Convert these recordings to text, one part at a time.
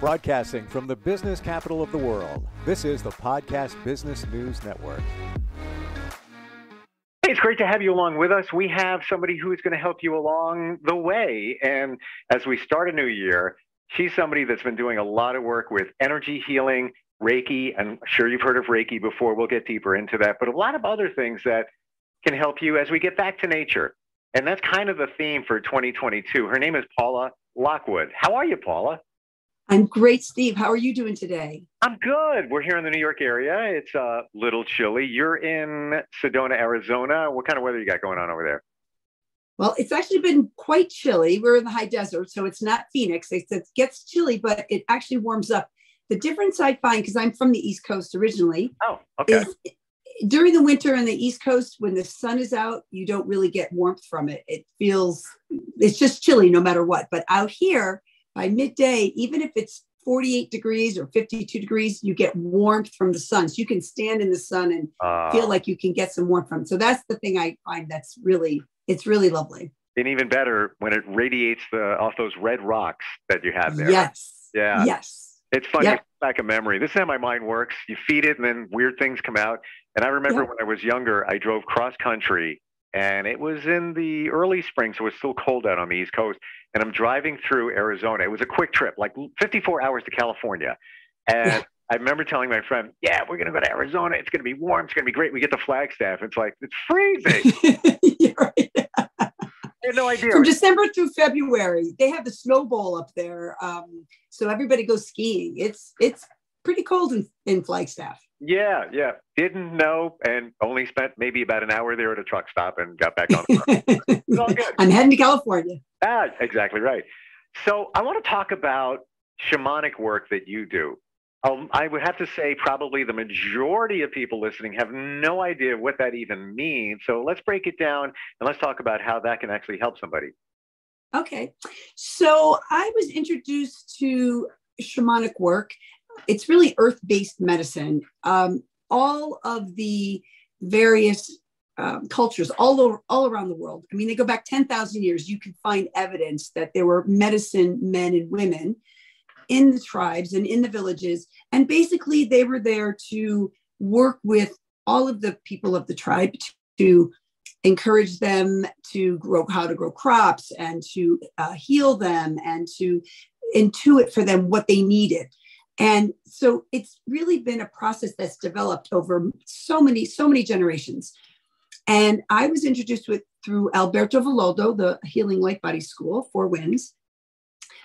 Broadcasting from the business capital of the world, this is the Podcast Business News Network. Hey, it's great to have you along with us. We have somebody who is going to help you along the way. And as we start a new year, she's somebody that's been doing a lot of work with energy healing, Reiki. I'm sure you've heard of Reiki before. We'll get deeper into that, but a lot of other things that can help you as we get back to nature. And that's kind of the theme for 2022. Her name is Paula Lockwood. How are you, Paula? I'm great, Steve. How are you doing today? I'm good. We're here in the New York area. It's a little chilly. You're in Sedona, Arizona. What kind of weather you got going on over there? Well, it's actually been quite chilly. We're in the high desert, so it's not Phoenix. It gets chilly, but it actually warms up. The difference I find, because I'm from the East Coast originally, is during the winter on the East Coast, when the sun is out, you don't really get warmth from it. It's just chilly no matter what. But out here, by midday, even if it's 48 degrees or 52 degrees, you get warmth from the sun. So you can stand in the sun and feel like you can get some warmth from it. So that's the thing I find it's really lovely. And even better when it radiates off those red rocks that you have there. Yes. Yeah. Yes. It's funny, yep. Back a memory. This is how my mind works. You feed it and then weird things come out. And I remember when I was younger, I drove cross country and it was in the early spring. So it was still cold out on the East Coast. And I'm driving through Arizona. It was a quick trip, like 54 hours to California. And I remember telling my friend, yeah, we're going to go to Arizona. It's going to be warm. It's going to be great. We get to Flagstaff. It's like, it's freezing. You're right. I had no idea. From December through February, they have the snow bowl up there. So everybody goes skiing. It's pretty cold in Flagstaff. Yeah. Didn't know and only spent maybe about an hour there at a truck stop and got back on the road. It's all good. I'm heading to California. Exactly right. So I want to talk about shamanic work that you do. I would have to say probably the majority of people listening have no idea what that even means. So let's break it down and let's talk about how that can actually help somebody. Okay. So I was introduced to shamanic work. It's really earth-based medicine. All of the various cultures all around the world. I mean, they go back 10,000 years. You can find evidence that there were medicine men and women in the tribes and in the villages. And basically they were there to work with all of the people of the tribe to encourage them to how to grow crops and to heal them and to intuit for them what they needed. And so it's really been a process that's developed over so many generations. And I was introduced to it through Alberto Villoldo, the Healing Light Body School, Four Winds,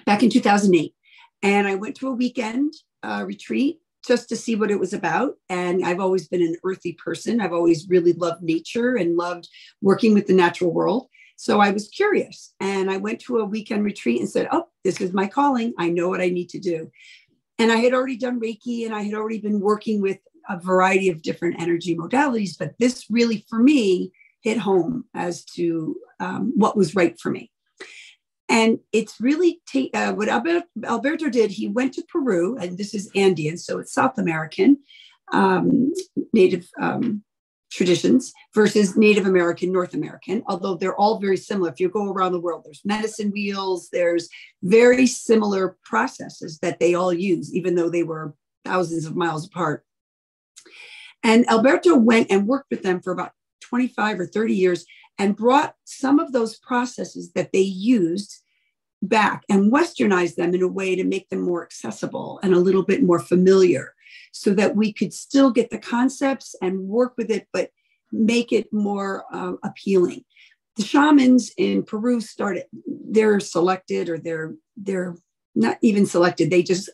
back in 2008. And I went to a weekend retreat just to see what it was about. And I've always been an earthy person. I've always really loved nature and loved working with the natural world. So I was curious. And I went to a weekend retreat and said, oh, this is my calling. I know what I need to do. And I had already done Reiki and I had already been working with a variety of different energy modalities, but this really, for me, hit home as to what was right for me. And it's really what Alberto did. He went to Peru, and this is Andean, so it's South American native traditions versus Native American, North American, although they're all very similar. If you go around the world, there's medicine wheels, there's very similar processes that they all use, even though they were thousands of miles apart. And Alberto went and worked with them for about 25 or 30 years and brought some of those processes that they used back and westernized them in a way to make them more accessible and a little bit more familiar so that we could still get the concepts and work with it, but make it more appealing. The shamans in Peru they're selected, or they're not even selected.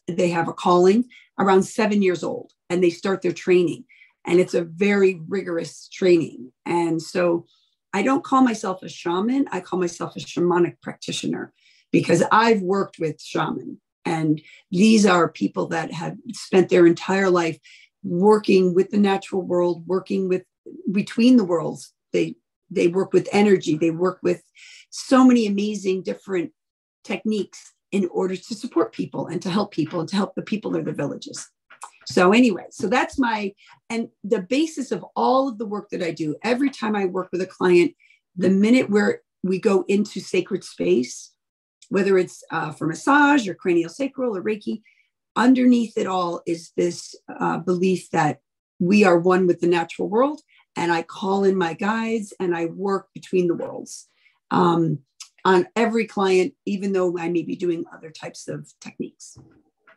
They have a calling around 7 years old and they start their training. And it's a very rigorous training. And so I don't call myself a shaman. I call myself a shamanic practitioner because I've worked with shaman. And these are people that have spent their entire life working with the natural world, working with between the worlds. They work with energy. They work with so many amazing different techniques in order to support people and to help the people of the villages. So anyway, so that's and the basis of all of the work that I do. Every time I work with a client, the minute where we go into sacred space, whether it's for massage or craniosacral or Reiki, underneath it all is this belief that we are one with the natural world. And I call in my guides and I work between the worlds on every client, even though I may be doing other types of techniques.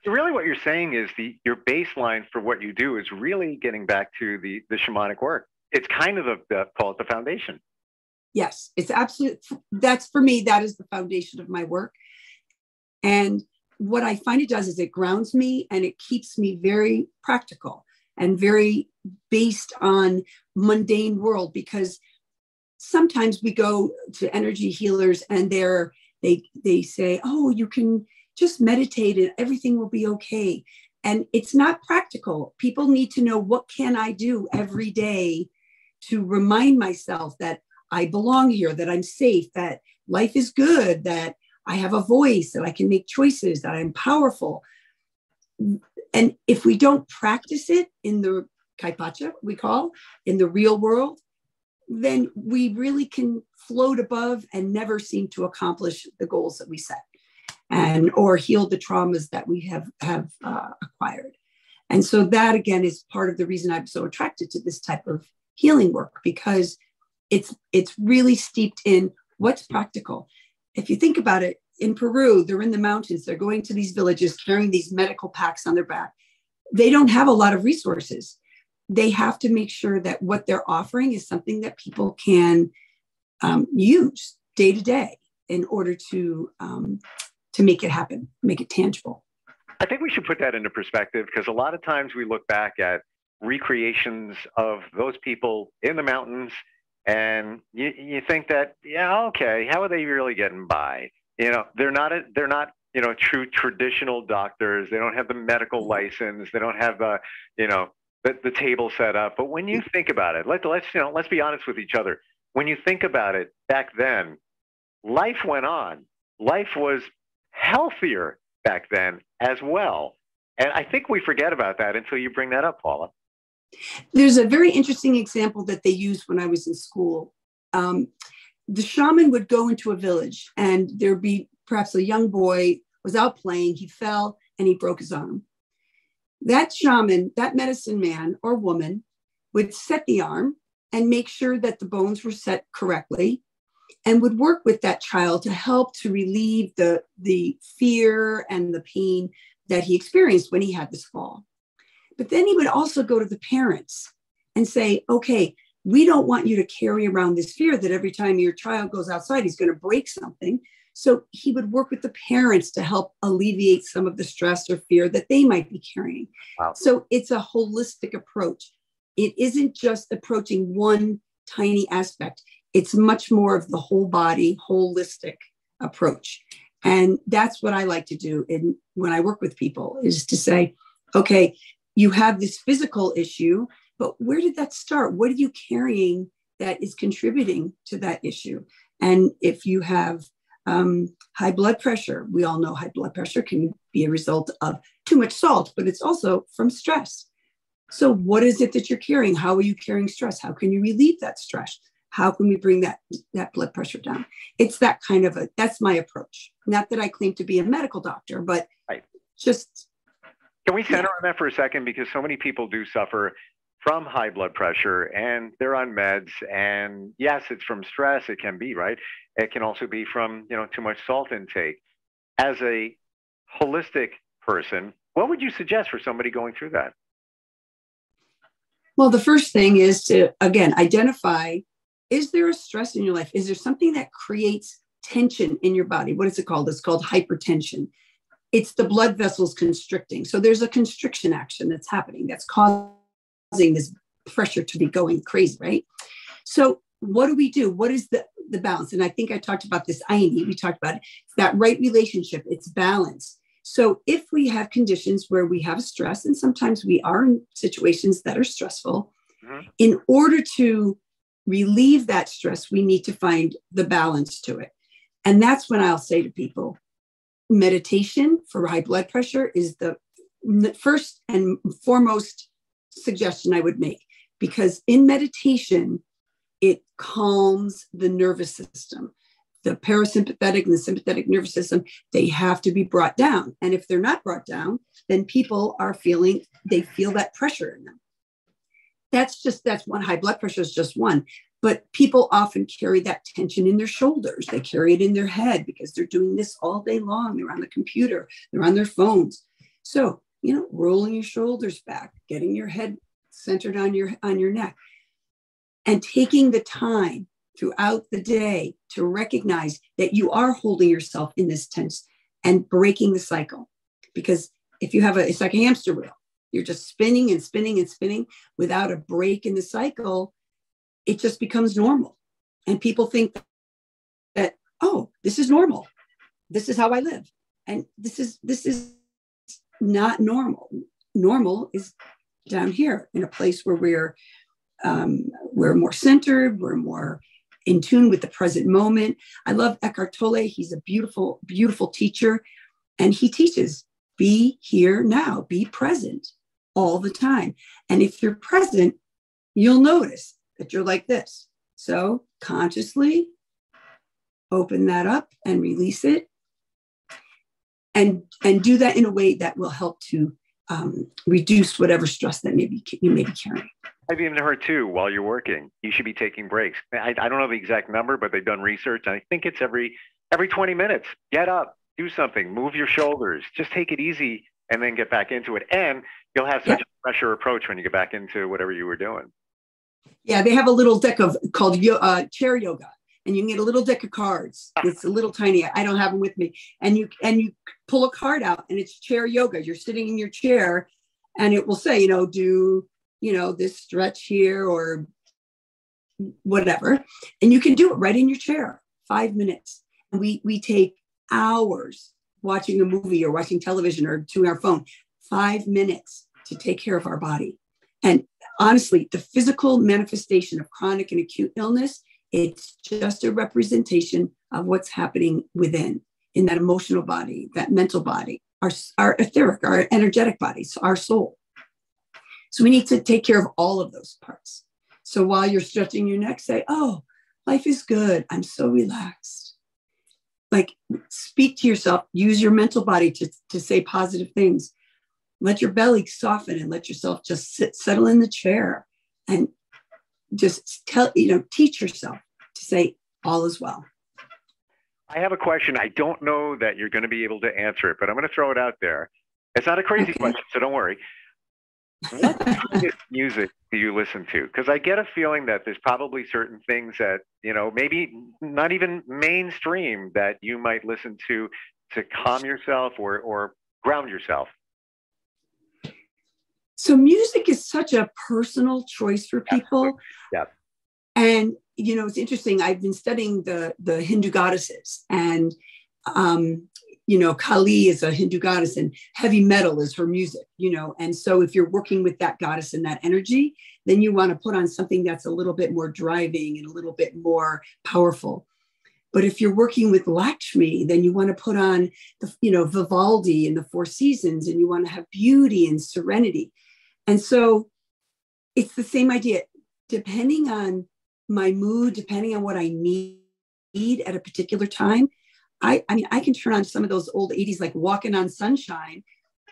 So really what you're saying is your baseline for what you do is really getting back to the shamanic work. It's kind of call it the foundation. Yes, it's absolute. That's for me, that is the foundation of my work. And what I find it does is it grounds me and it keeps me very practical and very based on mundane world, because sometimes we go to energy healers and they say, oh, you can just meditate and everything will be okay. And it's not practical. People need to know, what can I do every day to remind myself that I belong here, that I'm safe, that life is good, that I have a voice, that I can make choices, that I'm powerful. And if we don't practice it in the kaipacha, we call, in the real world, then we really can float above and never seem to accomplish the goals that we set, and or heal the traumas that we have acquired. And so that, again, is part of the reason I'm so attracted to this type of healing work, because it's really steeped in what's practical. If you think about it, in Peru, they're in the mountains, they're going to these villages carrying these medical packs on their back. They don't have a lot of resources. They have to make sure that what they're offering is something that people can use day to day in order to make it happen, make it tangible. I think we should put that into perspective, because a lot of times we look back at recreations of those people in the mountains, and you think that, yeah, okay, how are they really getting by? You know, they're not true traditional doctors. They don't have the medical license. They don't have the table set up. But when you think about it, let's be honest with each other. When you think about it, back then, life went on. Life was healthier back then as well. And I think we forget about that until you bring that up, Paula. There's a very interesting example that they used when I was in school. The shaman would go into a village and there'd be perhaps a young boy was out playing, he fell and he broke his arm. That shaman, that medicine man or woman, would set the arm and make sure that the bones were set correctly, and would work with that child to help to relieve the fear and the pain that he experienced when he had this fall. But then he would also go to the parents and say, okay, we don't want you to carry around this fear that every time your child goes outside, he's going to break something. So he would work with the parents to help alleviate some of the stress or fear that they might be carrying. Wow. So it's a holistic approach. It isn't just approaching one tiny aspect. It's much more of the whole body, holistic approach. And that's what I like to do when I work with people, is to say, okay, you have this physical issue, but where did that start? What are you carrying that is contributing to that issue? And if you have high blood pressure, we all know high blood pressure can be a result of too much salt, but it's also from stress. So what is it that you're carrying? How are you carrying stress? How can you relieve that stress? How can we bring that blood pressure down? It's that kind of that's my approach. Not that I claim to be a medical doctor, but right. Just. Can we center on that for a second? Because so many people do suffer from high blood pressure and they're on meds. And yes, it's from stress. It can be, right? It can also be from, too much salt intake. As a holistic person, what would you suggest for somebody going through that? Well, the first thing is to, again, identify, is there a stress in your life? Is there something that creates tension in your body? What is it called? It's called hypertension. It's the blood vessels constricting. So there's a constriction action that's happening that's causing this pressure to be going crazy, right? So what do we do? What is the balance? And I think I talked about this, we talked about it. It's that right relationship. It's balance. So if we have conditions where we have stress, and sometimes we are in situations that are stressful, in order to relieve that stress, we need to find the balance to it. And that's when I'll say to people, meditation for high blood pressure is the first and foremost suggestion I would make, because in meditation, it calms the nervous system. the parasympathetic and the sympathetic nervous system, they have to be brought down. And if they're not brought down, then people they feel that pressure in them. That's one. High blood pressure is just one. But people often carry that tension in their shoulders. They carry it in their head because they're doing this all day long. They're on the computer, they're on their phones. So, rolling your shoulders back, getting your head centered on your neck, and taking the time throughout the day to recognize that you are holding yourself in this tense and breaking the cycle. Because if you have it's like a hamster wheel, you're just spinning and spinning and spinning without a break in the cycle, it just becomes normal. And people think that, oh, this is normal. This is how I live. And this is not normal. Normal is down here in a place where we're more centered, we're more in tune with the present moment. I love Eckhart Tolle. He's a beautiful, beautiful teacher. And he teaches, be here now, be present all the time. And if you're present, you'll notice that you're like this. So consciously open that up and release it. And do that in a way that will help to reduce whatever stress that you may be carrying. I've even heard too, while you're working, you should be taking breaks. I don't know the exact number, but they've done research. And I think it's every 20 minutes. Get up, do something, move your shoulders, just take it easy and then get back into it. And you'll have such a fresher approach when you get back into whatever you were doing. Yeah, they have a little deck called chair yoga. And you can get a little deck of cards. It's a little tiny. I don't have them with me. And you pull a card out and it's chair yoga. You're sitting in your chair and it will say, do, this stretch here or whatever. And you can do it right in your chair, 5 minutes. And we take hours watching a movie or watching television or to our phone, 5 minutes to take care of our body. And honestly, the physical manifestation of chronic and acute illness, it's just a representation of what's happening within, in that emotional body, that mental body, our etheric, our energetic bodies, our soul. So we need to take care of all of those parts. So while you're stretching your neck, say, oh, life is good. I'm so relaxed. Like, speak to yourself, use your mental body to say positive things. Let your belly soften and let yourself just settle in the chair and just teach yourself to say all is well. I have a question. I don't know that you're going to be able to answer it, but I'm going to throw it out there. It's not a crazy question, so don't worry. What kind of music do you listen to? Because I get a feeling that there's probably certain things that, maybe not even mainstream that you might listen to calm yourself or ground yourself. So music is such a personal choice for people. Yeah. And, it's interesting. I've been studying the Hindu goddesses and, Kali is a Hindu goddess and heavy metal is her music, and so if you're working with that goddess and that energy, then you want to put on something that's a little bit more driving and a little bit more powerful. But if you're working with Lakshmi, then you want to put on Vivaldi and the Four Seasons, and you want to have beauty and serenity. And so it's the same idea, depending on my mood, depending on what I need at a particular time. I can turn on some of those old 80s, like Walking on Sunshine.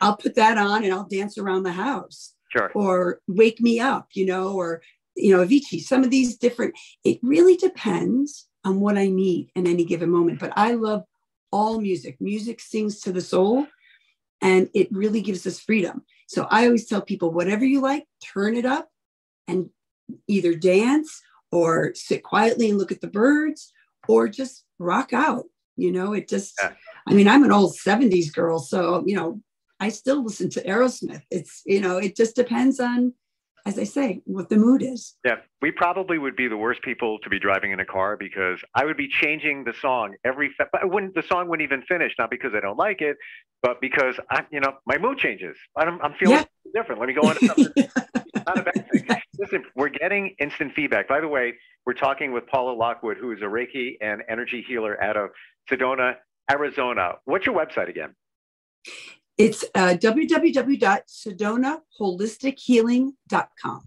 I'll put that on and I'll dance around the house. Sure. Or Wake Me Up, or, Avicii, some of these different, it really depends on what I need in any given moment. But I love all music. Music sings to the soul and it really gives us freedom. So I always tell people, whatever you like, turn it up and either dance or sit quietly and look at the birds or just rock out. It just, I'm an old 70s girl. So, I still listen to Aerosmith. It's, it just depends on, as I say, what the mood is. Yeah, we probably would be the worst people to be driving in a car because I would be changing the song the song wouldn't even finish, not because I don't like it, but because my mood changes. I'm feeling different. Let me go on to something. Not a bad thing. Listen, we're getting instant feedback. By the way, we're talking with Paula Lockwood, who is a Reiki and energy healer out of Sedona, Arizona. What's your website again? It's www.sedonaholistichealing.com.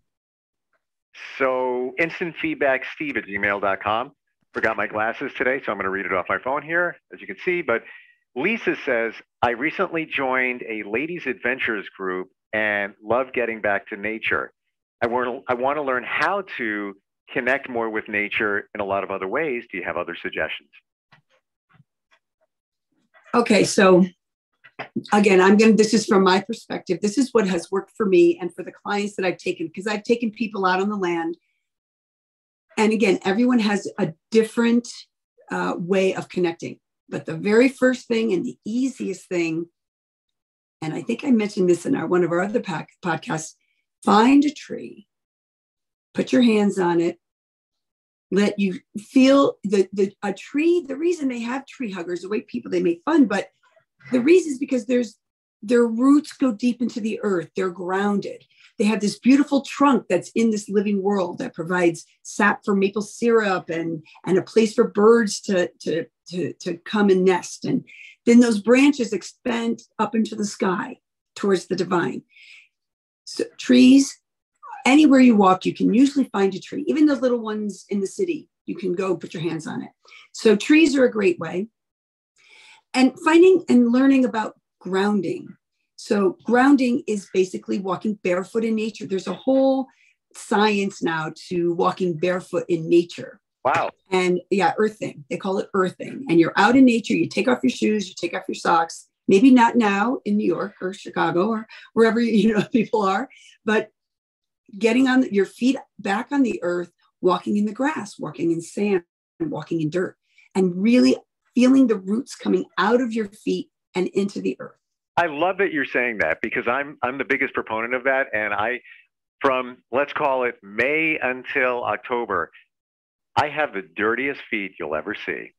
So instant feedback, steve@gmail.com. Forgot my glasses today, so I'm going to read it off my phone here, as you can see. But Lisa says, I recently joined a ladies' adventures group and love getting back to nature. I want to learn how to connect more with nature in a lot of other ways. Do you have other suggestions? Okay, so again, this is from my perspective. This is what has worked for me and for the clients that I've taken, because I've taken people out on the land. And again, everyone has a different way of connecting. But the very first thing and the easiest thing, and I think I mentioned this in one of our other podcasts, find a tree, put your hands on it, let you feel a tree. The reason they have tree huggers, the way they make fun, but the reason is because their roots go deep into the earth. They're grounded. They have this beautiful trunk that's in this living world that provides sap for maple syrup and a place for birds to come and nest. And then those branches expand up into the sky towards the divine. So trees, anywhere you walk, you can usually find a tree. Even the little ones in the city, you can go put your hands on it. So trees are a great way. And finding and learning about grounding. So grounding is basically walking barefoot in nature. There's a whole science now to walking barefoot in nature. Wow. And yeah, earthing. They call it earthing. And you're out in nature. You take off your shoes. You take off your socks. Maybe not now in New York or Chicago or wherever people are, but getting on your feet back on the earth, walking in the grass, walking in sand, walking in dirt, and really feeling the roots coming out of your feet and into the earth. I love that you're saying that, because I'm the biggest proponent of that. And from, let's call it May until October, I have the dirtiest feet you'll ever see,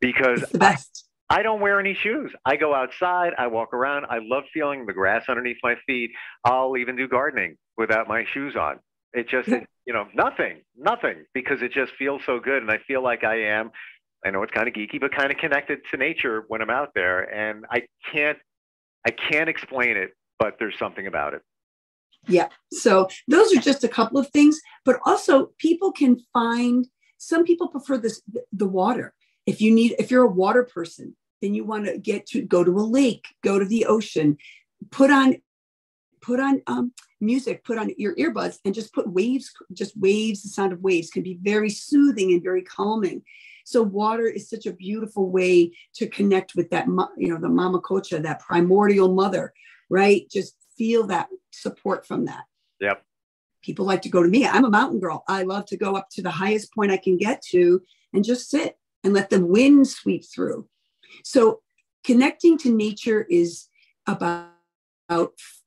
because it's the best. I don't wear any shoes. I go outside, I walk around. I love feeling the grass underneath my feet. I'll even do gardening without my shoes on. It just, nothing, because it just feels so good. And I feel like I know it's kind of geeky, but kind of connected to nature when I'm out there. And I can't explain it, but there's something about it. Yeah. So those are just a couple of things, but also people can find, some people prefer the water. If you're a water person, then you want to go to a lake, go to the ocean, put on music, put on your earbuds and just put waves, the sound of waves can be very soothing and very calming. So water is such a beautiful way to connect with that, the mama kocha, that primordial mother, right? Just feel that support from that. Yep. People like to go to me. I'm a mountain girl. I love to go up to the highest point I can get to and just sit and let the wind sweep through. So connecting to nature is about,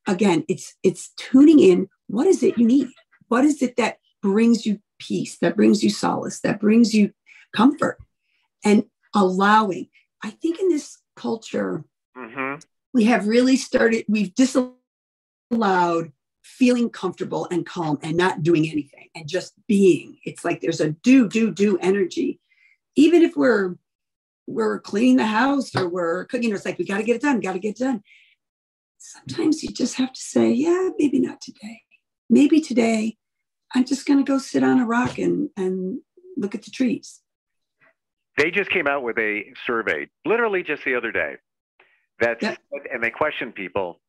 again, it's tuning in. What is it you need? What is it that brings you peace, that brings you solace, that brings you comfort, and allowing? I think in this culture, we have really we've disallowed feeling comfortable and calm and not doing anything and just being. It's like there's a do energy. Even if we're cleaning the house or we're cooking, it's like, we got to get it done. Sometimes you just have to say, yeah, maybe not today. Maybe today I'm just going to go sit on a rock and look at the trees. They just came out with a survey, literally just the other day, and they questioned people.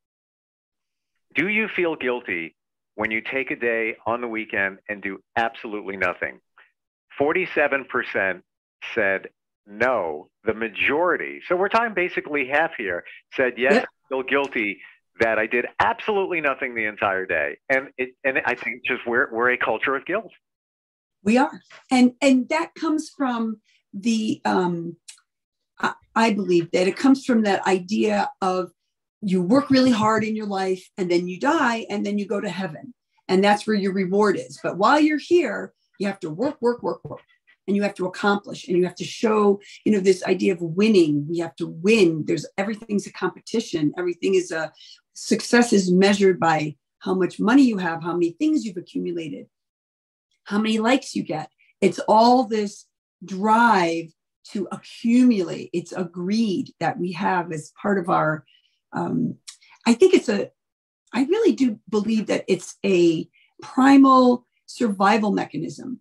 Do you feel guilty when you take a day on the weekend and do absolutely nothing? 47% said no. The majority, so we're talking basically half here, said yes, I feel guilty that I did absolutely nothing the entire day. And I think just we're a culture of guilt. We are. And that comes from I believe that it comes from that idea of you work really hard in your life and then you die and then you go to heaven. And that's where your reward is. But while you're here, you have to work. And you have to accomplish, and you have to show, this idea of winning. We have to win. Everything's a competition. Success is measured by how much money you have, how many things you've accumulated, how many likes you get. It's all this drive to accumulate. It's a greed that we have as part of our, I really do believe that it's a primal survival mechanism.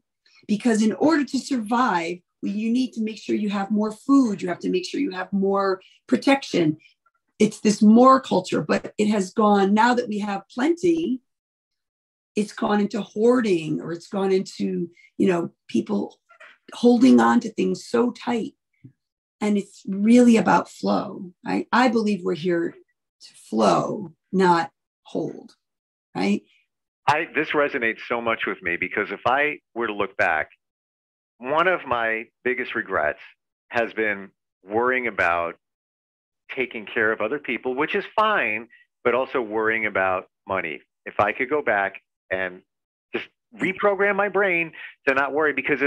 Because in order to survive, well, you need to make sure you have more food. You have to make sure you have more protection. It's this more culture, but it has gone, now that we have plenty, it's gone into hoarding, or it's gone into, people holding on to things so tight. And it's really about flow. I believe we're here to flow, not hold, right? This resonates so much with me, because if I were to look back, one of my biggest regrets has been worrying about taking care of other people, which is fine, but also worrying about money. If I could go back and just reprogram my brain to not worry, because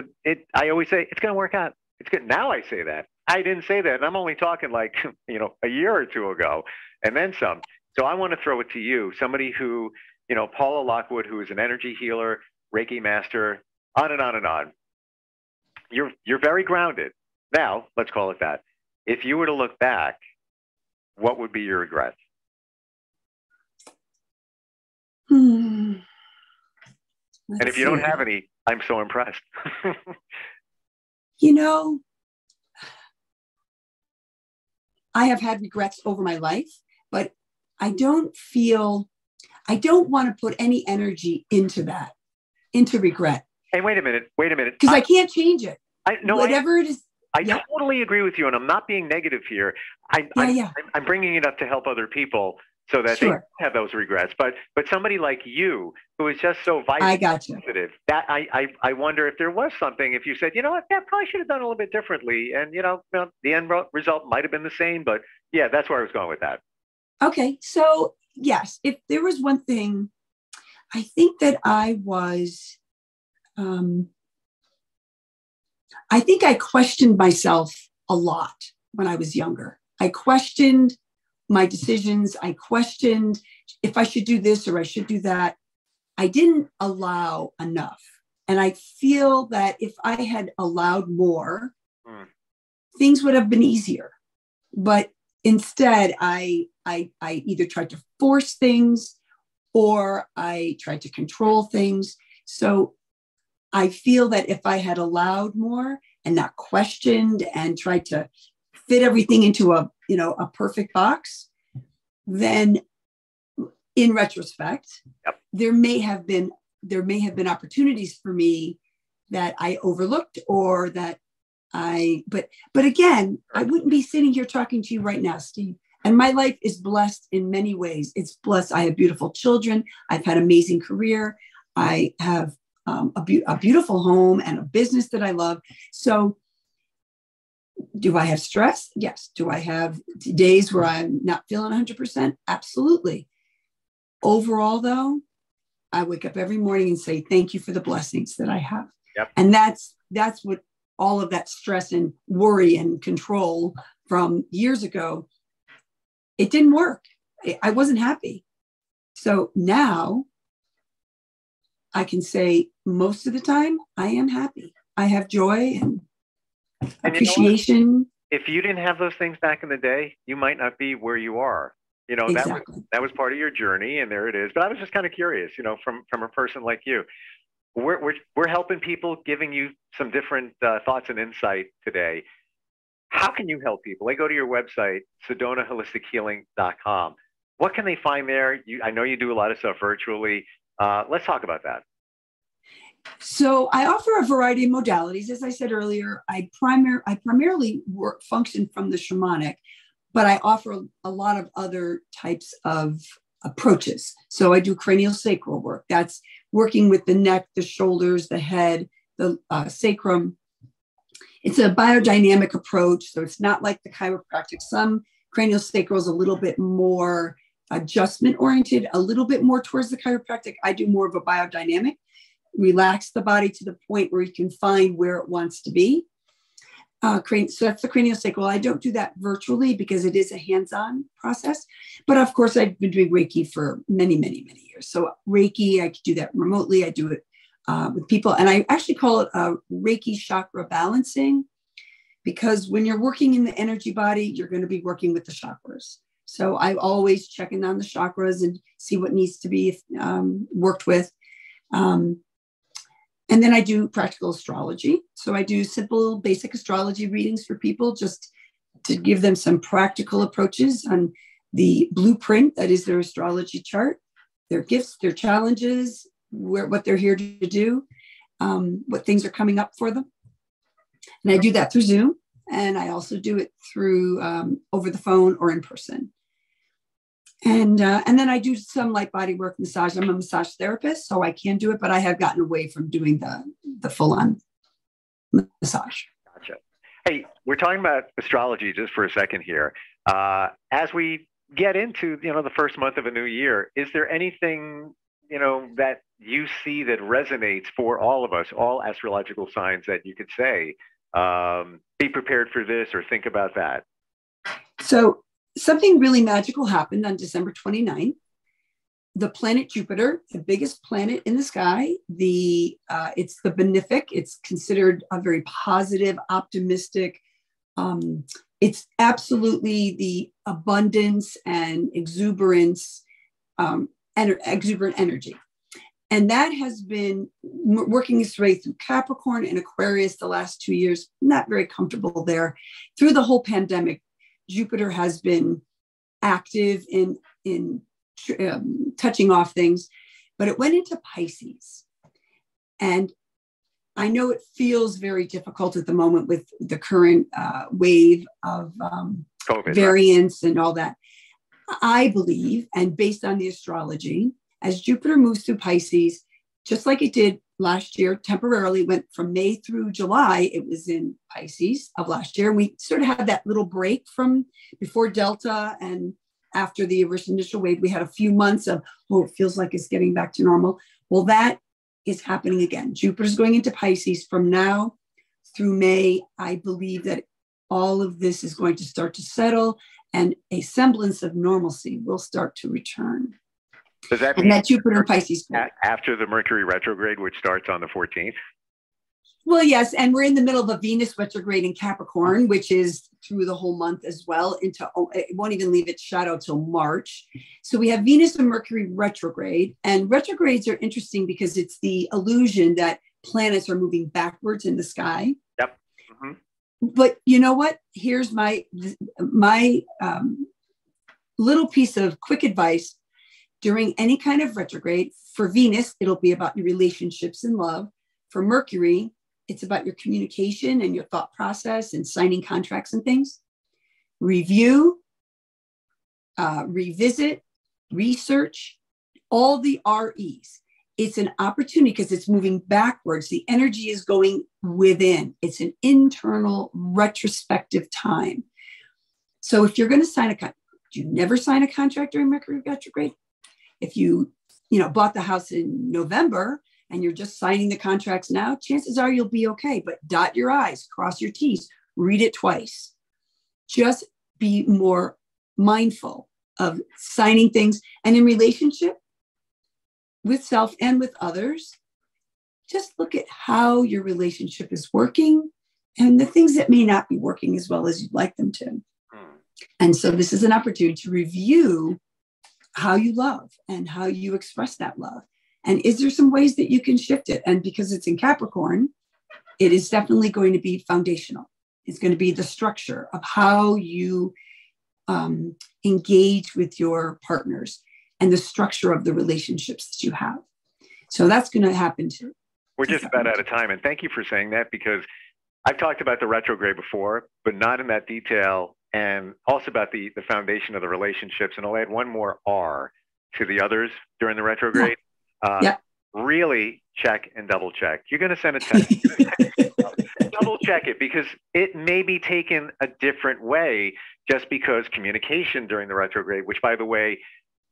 I always say it's going to work out. It's good. Now I say that. I didn't say that. And I'm only talking like, a year or two ago, and then some. So I want to throw it to you, somebody who, Paula Lockwood, who is an energy healer, Reiki master, on and on and on. You're very grounded. Now, let's call it that. If you were to look back, what would be your regrets? And if you don't have any, I'm so impressed. I have had regrets over my life, but I don't want to put any energy into regret. Hey, wait a minute. Because I can't change it. Whatever it is. I totally agree with you, and I'm not being negative here. I'm bringing it up to help other people so that they have those regrets. But somebody like you, who is just so vitally sensitive, that I wonder if there was something, if you said, what, that probably should have done a little bit differently, and the end result might have been the same. But yeah, that's where I was going with that. Okay, so yes, if there was one thing, I think that I think I questioned myself a lot when I was younger. I questioned my decisions. I questioned if I should do this or I should do that. I didn't allow enough. And I feel that if I had allowed more, things would have been easier. But instead, I either tried to force things or I tried to control things. So I feel that if I had allowed more and not questioned and tried to fit everything into a perfect box, then in retrospect, there may have been opportunities for me that I overlooked, or that but again, I wouldn't be sitting here talking to you right now, Steve. And my life is blessed in many ways. It's blessed. I have beautiful children. I've had an amazing career. I have a beautiful home and a business that I love. So do I have stress? Yes. Do I have days where I'm not feeling 100%? Absolutely. Overall, though, I wake up every morning and say, thank you for the blessings that I have. Yep. And that's what all of that stress and worry and control from years ago, it didn't work. I wasn't happy. So now I can say most of the time I am happy. I have joy and appreciation. If you didn't have those things back in the day, you might not be where you are. Exactly. that was part of your journey, and there it is. But I was just kind of curious, from a person like you. We're helping people, giving you some different thoughts and insight today. How can you help people? They go to your website, SedonaHolisticHealing.com. What can they find there? I know you do a lot of stuff virtually. Let's talk about that. So I offer a variety of modalities. As I said earlier, I primarily function from the shamanic, but I offer a lot of other types of approaches. So I do cranial sacral work. That's working with the neck, the shoulders, the head, the sacrum. It's a biodynamic approach. So it's not like the chiropractic. Some cranial sacral is a little bit more adjustment oriented, a little bit more towards the chiropractic. I do more of a biodynamic. Relax the body to the point where you can find where it wants to be. So that's the cranial sacral. I don't do that virtually because it is a hands-on process. But of course, I've been doing Reiki for many, many, many years. So Reiki, I can do that remotely. I do it with people. And I actually call it Reiki chakra balancing, because when you're working in the energy body, you're going to be working with the chakras. So I'm always checking on the chakras and see what needs to be worked with. And then I do practical astrology. So I do simple, basic astrology readings for people just to give them some practical approaches on the blueprint that is their astrology chart, their gifts, their challenges, what they're here to do, what things are coming up for them. And I do that through Zoom. And I also do it through over the phone or in person. And then I do some light body work, massage. I'm a massage therapist, so I can do it, but I have gotten away from doing the full-on massage. Gotcha. Hey, we're talking about astrology just for a second here. As we get into, the first month of a new year, is there anything, that you see that resonates for all of us, all astrological signs that you could say, be prepared for this or think about that? So something really magical happened on December 29th. The planet Jupiter, the biggest planet in the sky, it's the benefic. It's considered a very positive, optimistic. It's absolutely the abundance and exuberance, exuberant energy. And that has been working its way through Capricorn and Aquarius the last 2 years, not very comfortable there. Through the whole pandemic, Jupiter has been active in touching off things, but it went into Pisces. And I know it feels very difficult at the moment with the current wave of COVID, variants, right, and all that. I believe, and based on the astrology, as Jupiter moves through Pisces, just like it did last year, temporarily went from May through July, it was in Pisces of last year. We sort of had that little break from before Delta and after the initial wave. We had a few months of, it feels like it's getting back to normal. Well, that is happening again. Jupiter's going into Pisces from now through May. I believe that all of this is going to start to settle and a semblance of normalcy will start to return. Does that mean that Jupiter Pisces after the Mercury retrograde, which starts on the 14th? Well, yes, and we're in the middle of a Venus retrograde in Capricorn, which is through the whole month as well. It won't even leave its shadow till March. So we have Venus and Mercury retrograde, and retrogrades are interesting because it's the illusion that planets are moving backwards in the sky. Yep. Mm-hmm. But you know what? Here's my little piece of quick advice. During any kind of retrograde, for Venus, it'll be about your relationships and love. For Mercury, it's about your communication and your thought process and signing contracts and things. Review, revisit, research, all the REs. It's an opportunity because it's moving backwards. The energy is going within. It's an internal retrospective time. So if you're going to sign a contract, do you never sign a contract during Mercury retrograde? If you bought the house in November and you're just signing the contracts now, chances are you'll be okay. But dot your I's, cross your T's, read it twice. Just be more mindful of signing things. And in relationship with self and with others, just look at how your relationship is working and the things that may not be working as well as you'd like them to. And so this is an opportunity to review how you love and how you express that love. And is there some ways that you can shift it? And because it's in Capricorn, it is definitely going to be foundational. It's going to be the structure of how you engage with your partners and the structure of the relationships that you have. So that's going to happen too. We're just about out of time. And thank you for saying that, because I've talked about the retrograde before, but not in that detail. And also about the foundation of the relationships. And I'll add one more R to the others during the retrograde. Really check and double check. You're going to send a text. Double check it, because it may be taken a different way just because communication during the retrograde, which, by the way,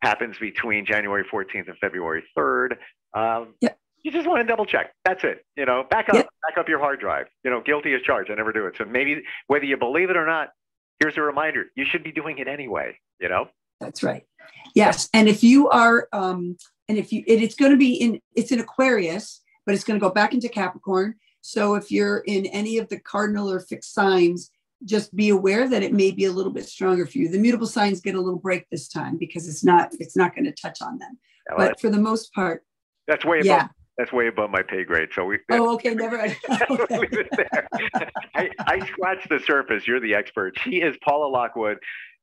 happens between January 14th and February 3rd. You just want to double check. That's it. Back up your hard drive. Guilty as charged. I never do it. So maybe whether you believe it or not, here's a reminder, you should be doing it anyway, That's right. Yes. And if you are, it's going to be it's in Aquarius, but it's going to go back into Capricorn. So if you're in any of the cardinal or fixed signs, just be aware that it may be a little bit stronger for you. The mutable signs get a little break this time because it's not going to touch on them. But for the most part, that's way above That's way above my pay grade. So we. Oh, okay, never. Okay. Leave it there. I scratched the surface. You're the expert. She is Paula Lockwood,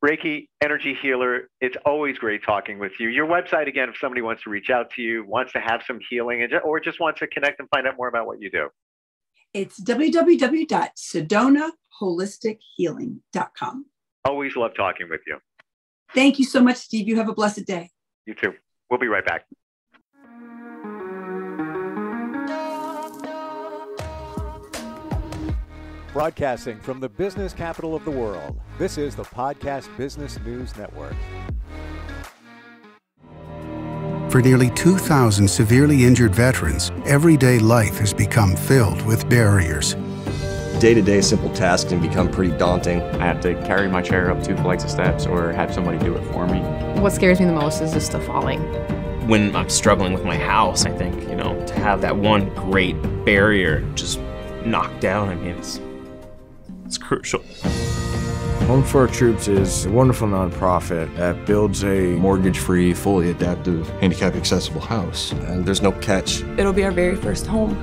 Reiki energy healer. It's always great talking with you. Your website, again, if somebody wants to reach out to you, wants to have some healing, or just wants to connect and find out more about what you do. It's www.sedonaholistichealing.com. Always love talking with you. Thank you so much, Steve. You have a blessed day. You too. We'll be right back. Broadcasting from the business capital of the world, this is the Podcast Business News Network. For nearly 2,000 severely injured veterans, everyday life has become filled with barriers. Day-to-day simple tasks can become pretty daunting. I have to carry my chair up 2 flights of steps or have somebody do it for me. What scares me the most is just the falling. When I'm struggling with my house, I think, to have that one great barrier just knocked down, it's crucial. Home for Our Troops is a wonderful nonprofit that builds a Mortgage-free, fully adaptive, handicap-accessible house. And there's no catch. It'll be our very first home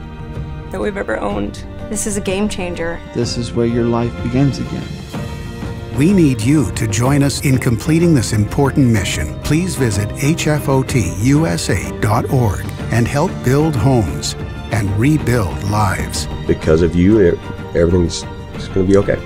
that we've ever owned. This is a game changer. This is where your life begins again. We need you to join us in completing this important mission. Please visit hfotusa.org and help build homes and rebuild lives. Because of you, everything's going to be okay.